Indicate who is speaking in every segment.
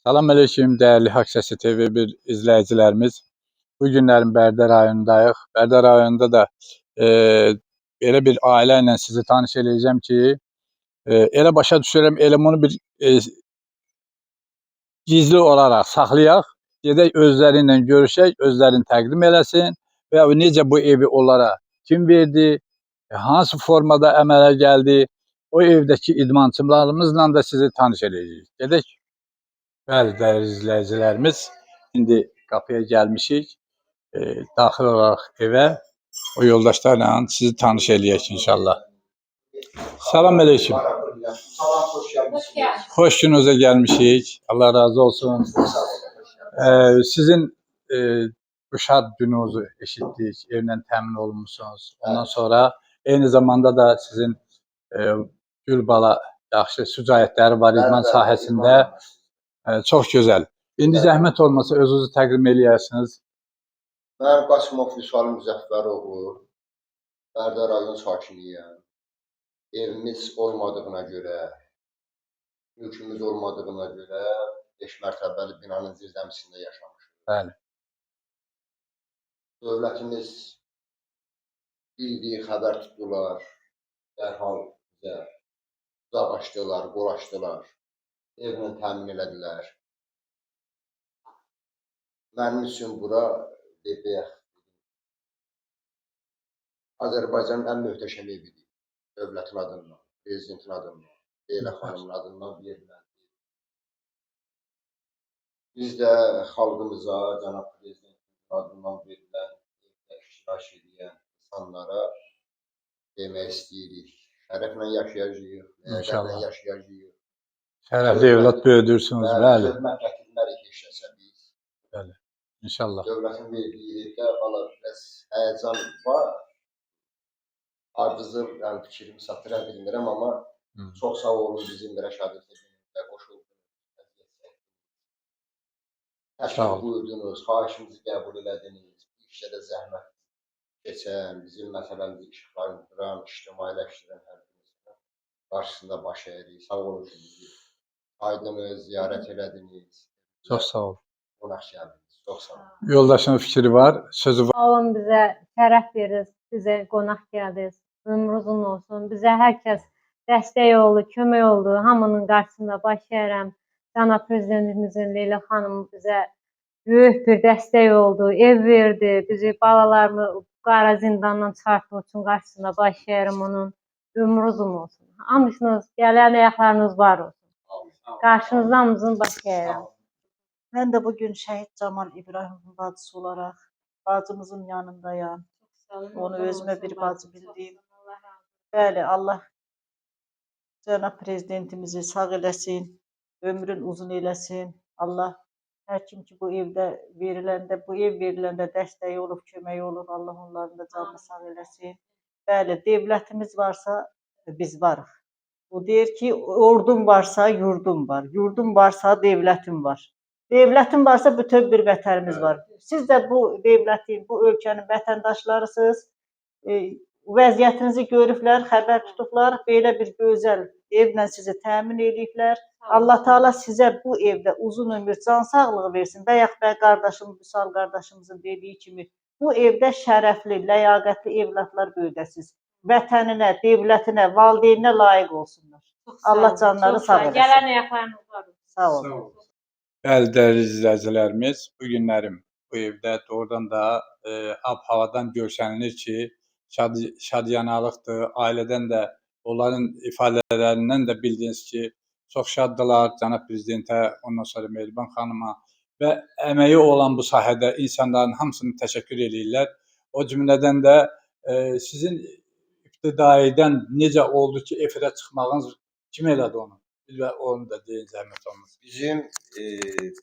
Speaker 1: Salam əleykum, dəyərli Haqq Səsi TV1 izləyicilərimiz. Bu günlərin Bərdə rayonundayıq. Bərdə rayonunda da elə bir ailə ilə sizi tanış eləyəcəm ki, elə başa düşürəm, elə bunu bir gizli olaraq saxlayaq. Gedək özləri ilə görüşək, özlərini təqdim eləsin və necə bu evi onlara kim verdi, hansı formada əmələ gəldi, o evdəki idmançılarımızla da sizi tanış eləyəcəyik. Gedək. Bəli, dəyərli izləyicilərimiz, indi qapıya gəlmişik. Daxil olaraq evə, o yoldaşlarla sizi tanış eləyək inşallah. Salam əleykum.
Speaker 2: Salam, hoş gəlmişsiniz.
Speaker 1: Xoş gününüzə gəlmişik. Allah razı olsun. Sizin bu şad gününüzü eşitdik, evlə təmin olunmuşsunuz. Ondan sonra eyni zamanda da sizin Gülbala yaxşı şücaətləri var idman sahəsində. Çox gözəl. İndi zəhmət olmasa özünüzü təqdim eləyərsiniz.
Speaker 2: Mən Qasımov Vüsal Müzəffəroğlu, Bərdə rayon sakiniyəm. Evimiz olmadığına görə, mülkümüz olmadığına görə 5 mərtəbəli binanın zirzəmisində yaşamışıq.
Speaker 1: Bəli.
Speaker 2: Dövlətimiz bildiyi xəbər tutdular, dərhal bizə uzaq açdılar, qol açdılar, evlə təmin elədilər. Mənim üçün bura deyək, Azərbaycanın ən möhtəşəm evidir. Dövlətin adından, prezidentin adından, Leyla xanımın adından verilən. Biz də xalqımıza, cənab prezidentin adından verilən evdə iştirak edən insanlara demək istəyirik. Şərəflə yaşayacağıq, ləyaqətlə yaşayacağıq.
Speaker 1: Şərəfli evlad böyüdürsünüz, bəli.
Speaker 2: Xidmət gətirmərik heç kəsə biz.
Speaker 1: Bəli, inşallah.
Speaker 2: Dövlətin verdiyi evdə biraz həyəcan var. Ardıcıl, yəni fikrimi satıra bilmirəm, amma çox sağ olun bizim Rəşad Əfəndimizə qoşuldunuz. Təşrif buyurdunuz, xahişimizi qəbul elədiniz. Bu işdə də zəhmət keçən, bizim məsələmizi işıqlandıran, ictimailəşdirən hər birinizə qarşısında baş əyirik. Sağ olun ki, bizi aydınız, ziyarət elədiniz.
Speaker 1: Çox sağ olun.
Speaker 2: Qonaq gəldiniz, çox sağ olun.
Speaker 1: Yoldaşının fikri var, sözü var.
Speaker 3: Sağ olun, bizə şərəf verirsiniz, bizə qonaq gəldiniz. Ömrünüz uzun olsun. Bizə hər kəs dəstək oldu, kömək oldu. Hamının qarşısında baş əyirəm. Cənab prezidentimizin Leyla xanımı bizə böyük bir dəstək oldu, ev verdi. Bizi balalarımı qara zindandan çıxartmaq üçün qarşısında baş əyirəm onun. Ömrünüz uzun olsun. Hamısınız, gələn ayaqlarınız var olsun. Qarşınızda hamımızın baş əyirəm.
Speaker 4: Mən də bugün şəhid Camal İbrahimovun bacısı olaraq bacımızın yanındayam. Onu özümə bir bacı bildim. Bəli, Allah cənab prezidentimizi sağ eləsin, ömrün uzun eləsin. Allah hər kim ki bu ev veriləndə dəstəyi olub, köməyi olub, Allah onların da canını sağ eləsin. Bəli, devlətimiz varsa biz varıq. Bu deyir ki, ordum varsa yurdum var, yurdum varsa devlətim var. Devlətim varsa bütöv bir vətənimiz var. Siz də bu devlətin, bu ölkənin vətəndaşlarısınız. Vəziyyətinizi görüblər, xəbər tutublar, belə bir gözəl evlə sizi təmin ediblər. Allah Teala sizə bu evdə uzun ömür, can sağlığı versin. Və yaxud da qardaşım, Vüsal qardaşımızın dediyi kimi, bu evdə şərəfli, ləyaqətli evlatlar böyüdəsiniz. Vətəninə, devlətinə, valideyninə layiq olsunlar. Allah canları sağ eləsin.
Speaker 3: Gələn ayaqlarınız var.
Speaker 4: Sağ olun.
Speaker 1: Bəli, dəyərli izləyicilərimiz, bu günlərim bu evdə doğrudan da ab-havadan görsənilir ki, şadyanlıqdır. Ailədən də, onların ifadələrindən də bildiniz ki, çox şaddılar cənab prezidentə, ondan sonra Mehriban xanıma və əməyi olan bu sahədə insanların hamısını təşəkkür edirlər. O cümlədən də sizin ibtidaidən necə oldu ki, efirə çıxmağınız kim elədi onu? Və onu da deyin, zəhmət olmasın.
Speaker 2: Bizim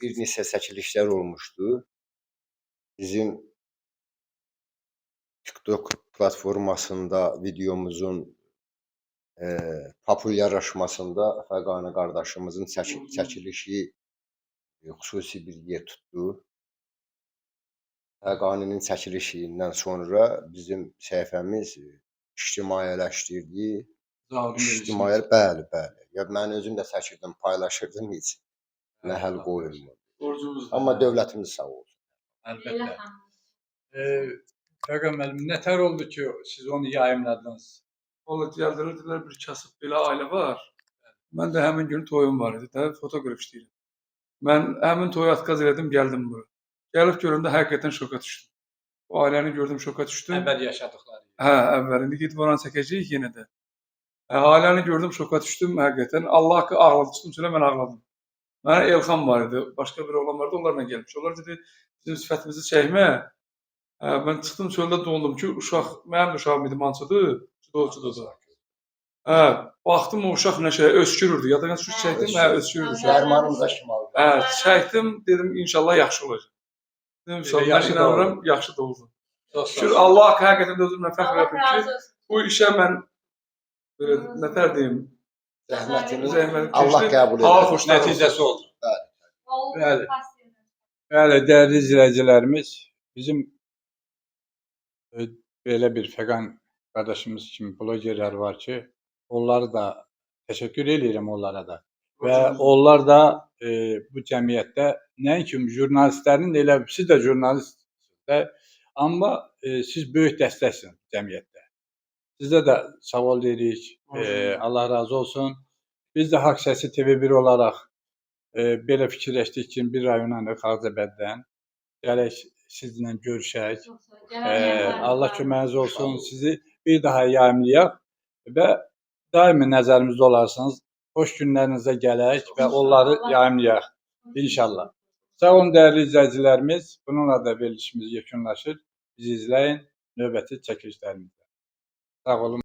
Speaker 2: bir neçə çəkilişlər olmuşdu. Bizim TikTok platformasında videomuzun populyarlaşmasında Fəqani qardaşımızın çəkilişi xüsusi bir yer tutdu. Fəqaninin çəkilişindən sonra bizim səhifəmiz ictimailəşdirdi. Bəli. Ya mən özüm də çəkirdim, paylaşırdım heç. məhəl qoyulmur.
Speaker 1: Borcumuz
Speaker 2: Amma dövlətimiz sağ olsun.
Speaker 1: Əlbəttə. Fəqət müəllim, nətər oldu ki, siz onu yayımladınız?
Speaker 5: Valla gəldilər bir kasıb belə ailə var. Mən də həmin gün toyum var idi də, fotoqraf işləyirəm. Mən həmin toyu atqaz elədim, gəldim bura. Gəlib görəndə həqiqətən şoka düşdüm. O ailəni gördüm, şoka düşdüm.
Speaker 1: Əvvəl yaşadıqları.
Speaker 5: Hə, əvvəl indi gedib oranı çəkəcəyik yenə də. Ailəni gördüm, şoka düşdüm həqiqətən. Allah haqqı ağladım, çıxdım çölə mən ağladım. Mənə Elxan var idi, başqa bir oğlan vardı, onlarla gəlmiş. Onlar dedi, bizim sifətimizi çəkmə. Mən çıxdım çöldə dondum ki, uşaq, mənim uşağım idi, mançıdır, judoçudur. Baxdım o uşaq nə şey, öskürürdü. Yadına düşür çəkdim, öskürürdü.
Speaker 2: Dərmanım da şimalda.
Speaker 5: Çəkdim, dedim inşallah yaxşı olacaq. Dedim inşallah,
Speaker 1: Yaxşı
Speaker 5: mən
Speaker 1: da
Speaker 5: inanıram, yaxşı da oldu.
Speaker 1: Çox sağ
Speaker 5: Şükür
Speaker 1: olun.
Speaker 5: Allah haqqı həqiqətən də özümlə fəxr edirəm ki, bu işə mən belə nətər deyim,
Speaker 2: Zəhmətiniz
Speaker 5: zəhmət
Speaker 2: Allah
Speaker 5: keçdi,
Speaker 2: qəbul
Speaker 5: hava
Speaker 2: edir.
Speaker 5: xoşlar olsun.
Speaker 1: Nəticəsi oldu.
Speaker 3: Bəli.
Speaker 1: Bəli, dəyərli izləyicilərimiz, bizim belə bir fəqan qardaşımız kimi blogerlər var ki, onları da təşəkkür edirəm onlara da. Və onlar da bu cəmiyyətdə nəinki jurnalistlərin elə siz də jurnalistsiniz də, amma siz böyük dəstəksiniz cəmiyyətdə. Sizə də sağ ol deyirik. Allah razı olsun. Biz də Haqq Səsi TV1 olaraq belə fikirləşdik ki, bir rayonanıq Ağcabədidən. Gələk sizinlə görüşək. Allah köməyiniz olsun. Sizi bir daha yayımlayaq və daimi nəzərimizdə olarsınız. Xoş günlərinizə gələk və onları yayımlayaq inşallah. Sağ olun dəyərli izləyicilərimiz. Bununla da verilişimiz yekunlaşır. Bizi izləyin növbəti çəkilişlərimizdə. Sağ olun.